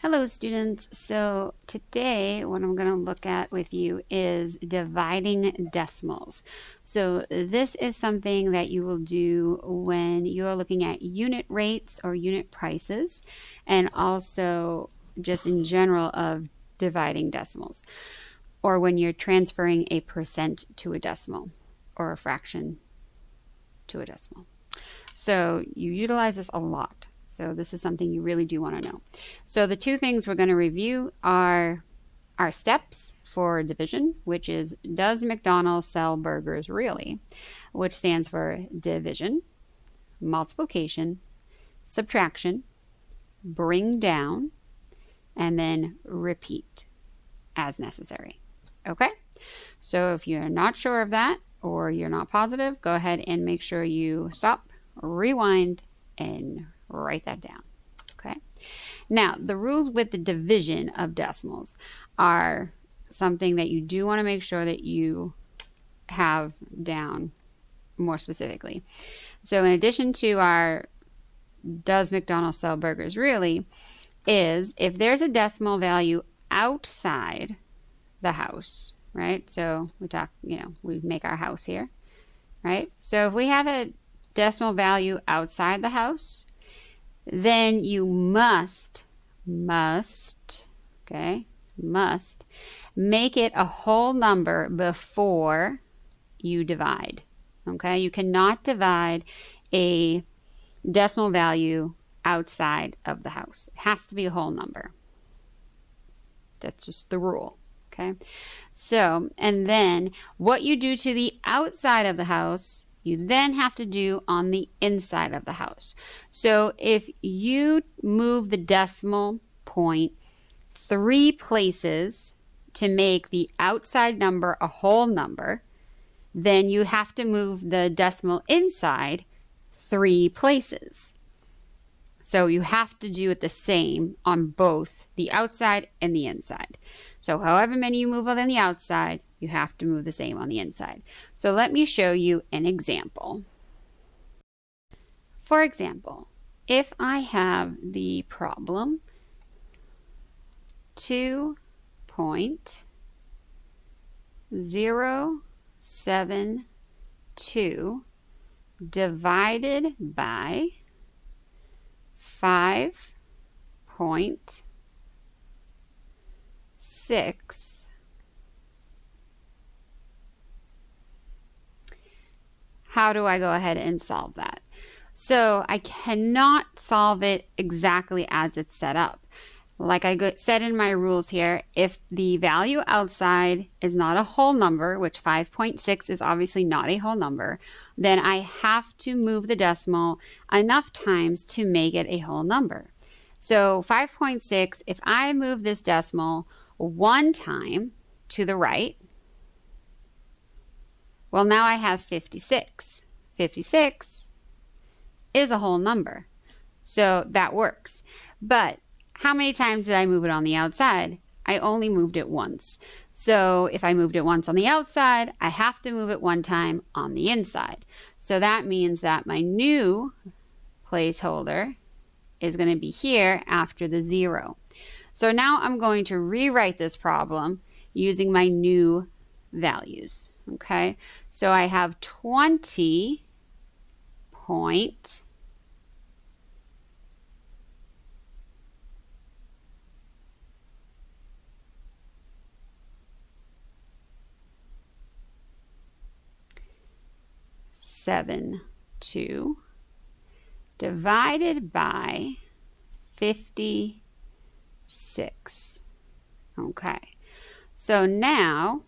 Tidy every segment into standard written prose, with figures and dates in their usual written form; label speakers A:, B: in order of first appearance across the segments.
A: Hello students, so today what I'm going to look at with you is dividing decimals. So this is something that you will do when you're looking at unit rates or unit prices, and also just in general of dividing decimals, or when you're transferring a percent to a decimal or a fraction to a decimal. So you utilize this a lot. So this is something you really do want to know. So the two things we're going to review are our steps for division, which is, does McDonald's sell burgers really? Which stands for division, multiplication, subtraction, bring down, and then repeat as necessary. Okay? So if you're not sure of that or you're not positive, go ahead and make sure you stop, rewind, and write that down. Okay. Now, the rules with the division of decimals are something that you do want to make sure that you have down more specifically. So in addition to our does McDonald's sell burgers really, is if there's a decimal value outside the house, right? So we talk, we make our house here, right? So if we have a decimal value outside the house, then you must make it a whole number before you divide. Okay, you cannot divide a decimal value outside of the house. It has to be a whole number. That's just the rule. Okay, so, and then what you do to the outside of the house, you then have to do on the inside of the house. So if you move the decimal point 3 places to make the outside number a whole number, then you have to move the decimal inside 3 places. So you have to do it the same on both the outside and the inside. So however many you move on the outside, you have to move the same on the inside. So let me show you an example. For example, if I have the problem 2.072 divided by 5.6, how do I go ahead and solve that? So I cannot solve it exactly as it's set up. Like I said in my rules here, if the value outside is not a whole number, which 5.6 is obviously not a whole number, then I have to move the decimal enough times to make it a whole number. So 5.6, if I move this decimal 1 time to the right, well, now I have 56. 56 is a whole number. So that works. But how many times did I move it on the outside? I only moved it once. So if I moved it once on the outside, I have to move it 1 time on the inside. So that means that my new placeholder is going to be here after the 0. So now I'm going to rewrite this problem using my new values. Okay, so I have 20 point 7.2 divided by 56. Okay, so now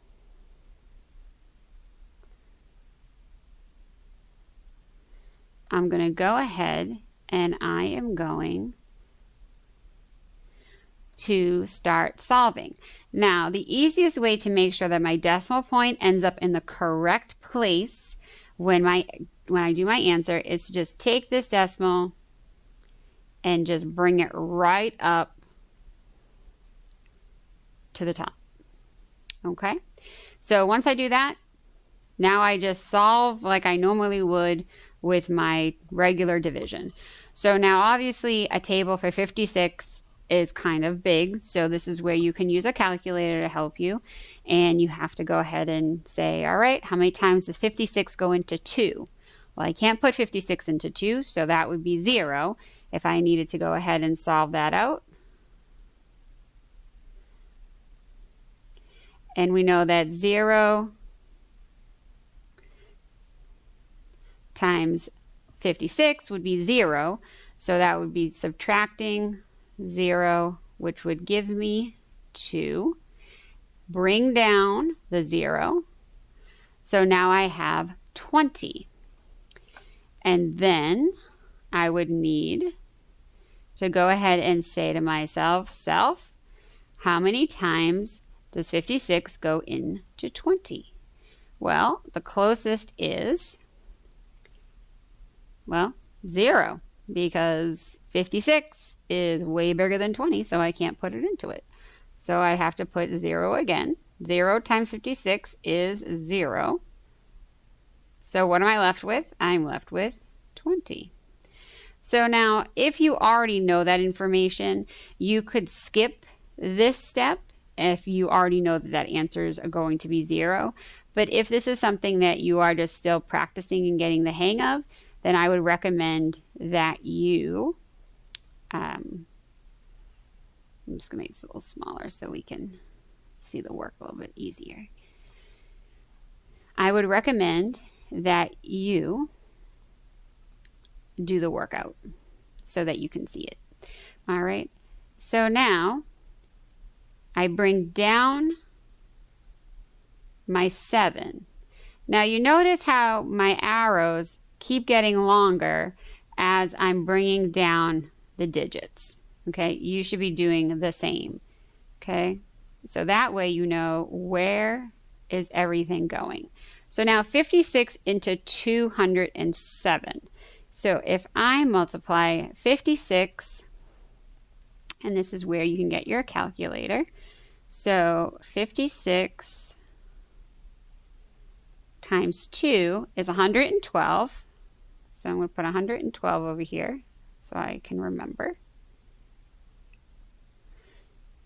A: I'm going to go ahead and I am going to start solving. Now, the easiest way to make sure that my decimal point ends up in the correct place when I do my answer is to just take this decimal and just bring it right up to the top. Okay? So once I do that, now I just solve like I normally would with my regular division. So now obviously a table for 56 is kind of big, so this is where you can use a calculator to help you. And you have to go ahead and say, all right, how many times does 56 go into 2? Well, I can't put 56 into 2, so that would be 0 if I needed to go ahead and solve that out. And we know that 0 times 56 would be 0. So that would be subtracting 0, which would give me 2. Bring down the 0. So now I have 20. And then I would need to go ahead and say to myself, how many times does 56 go into 20? Well, the closest is, well, 0, because 56 is way bigger than 20, so I can't put it into it. So I have to put 0 again. 0 times 56 is 0. So what am I left with? I'm left with 20. So now, if you already know that information, you could skip this step if you already know that answers are going to be 0. But if this is something that you are just still practicing and getting the hang of, then I would recommend that you, I'm just going to make this a little smaller so we can see the work a little bit easier. I would recommend that you do the workout so that you can see it. All right. So now I bring down my 7. Now you notice how my arrows keep getting longer as I'm bringing down the digits. Okay. You should be doing the same. Okay. So that way you know where is everything going. So now 56 into 207. So if I multiply 56, and this is where you can get your calculator. So 56 times 2 is 112. So I'm going to put 112 over here so I can remember.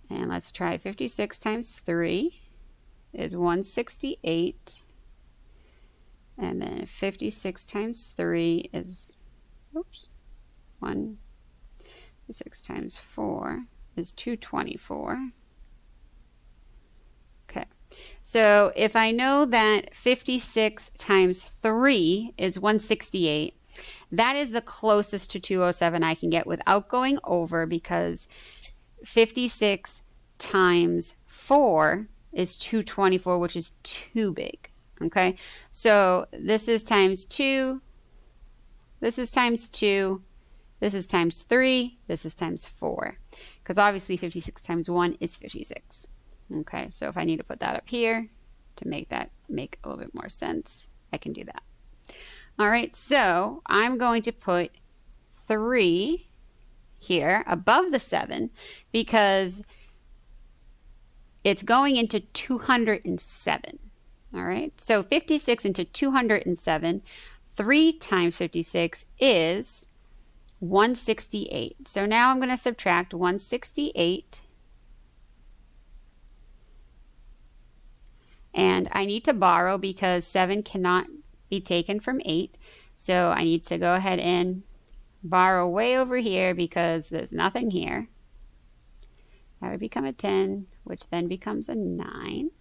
A: And let's try 56 times 3 is 168. And then 56 times 3 is, oops, 56 times 4 is 224. Okay, so if I know that 56 times 3 is 168, that is the closest to 207 I can get without going over, because 56 times 4 is 224, which is too big. Okay, so this is times 2, this is times 2, this is times 3, this is times 4, because obviously 56 times 1 is 56. Okay, so if I need to put that up here to make that make a little bit more sense, I can do that. All right, so I'm going to put 3 here above the 7 because it's going into 207. All right, so 56 into 207, 3 times 56 is 168. So now I'm going to subtract 168. And I need to borrow because 7 cannot be taken from 8. So I need to go ahead and borrow way over here because there's nothing here. That would become a 10, which then becomes a 9.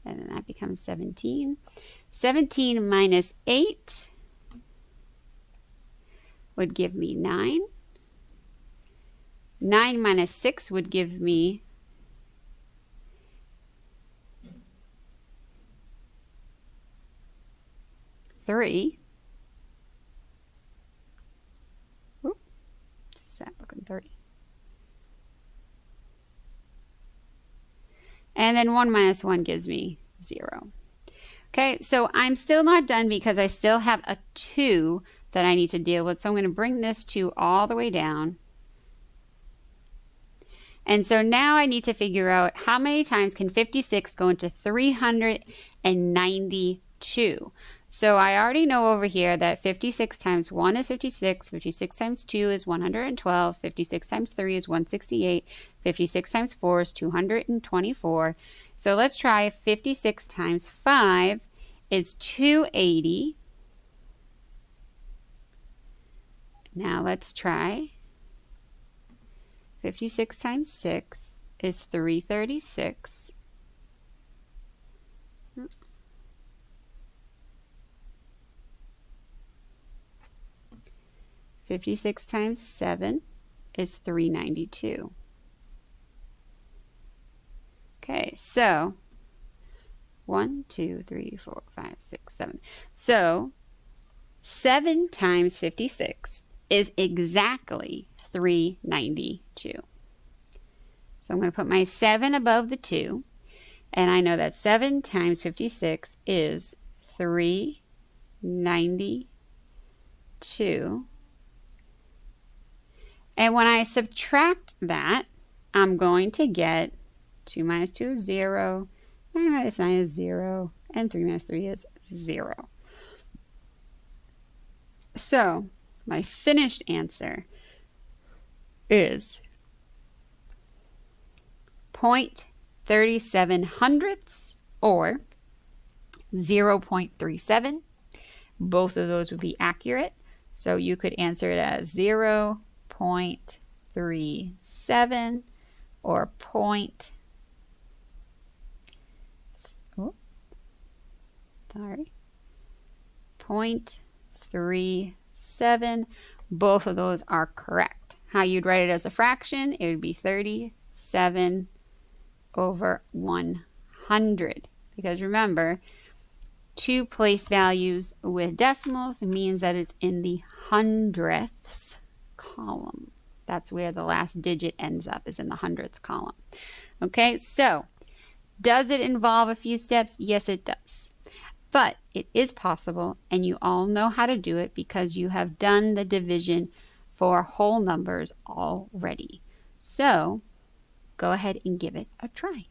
A: And then that becomes 17. 17 minus 8 would give me 9. 9 minus 6 would give me 3. Oop, just that looking 3. And then 1 minus 1 gives me 0. Okay, so I'm still not done because I still have a 2 that I need to deal with. So I'm going to bring this 2 all the way down. And so now I need to figure out how many times can 56 go into 392. So I already know over here that 56 times 1 is 56, 56 times 2 is 112, 56 times 3 is 168, 56 times 4 is 224. So let's try 56 times 5 is 280. Now let's try 56 times 6 is 336. 56 times 7 is 392. Okay, so 1, 2, 3, 4, 5, 6, 7. So 7 times 56 is exactly 392. So I'm going to put my 7 above the 2, and I know that 7 times 56 is 392. And when I subtract that, I'm going to get 2 minus 2 is 0, 9 minus 9 is 0, and 3 minus 3 is 0. So my finished answer is 0.37 hundredths or 0.37. Both of those would be accurate. So you could answer it as 0.37 or 0.37. Both of those are correct. How you'd write it as a fraction, it would be 37 over 100. Because remember, 2 place values with decimals means that it's in the hundredths column. That's where the last digit ends up, is in the hundredths column. Okay, so does it involve a few steps? Yes, it does. But it is possible, and you all know how to do it because you have done the division for whole numbers already. So go ahead and give it a try.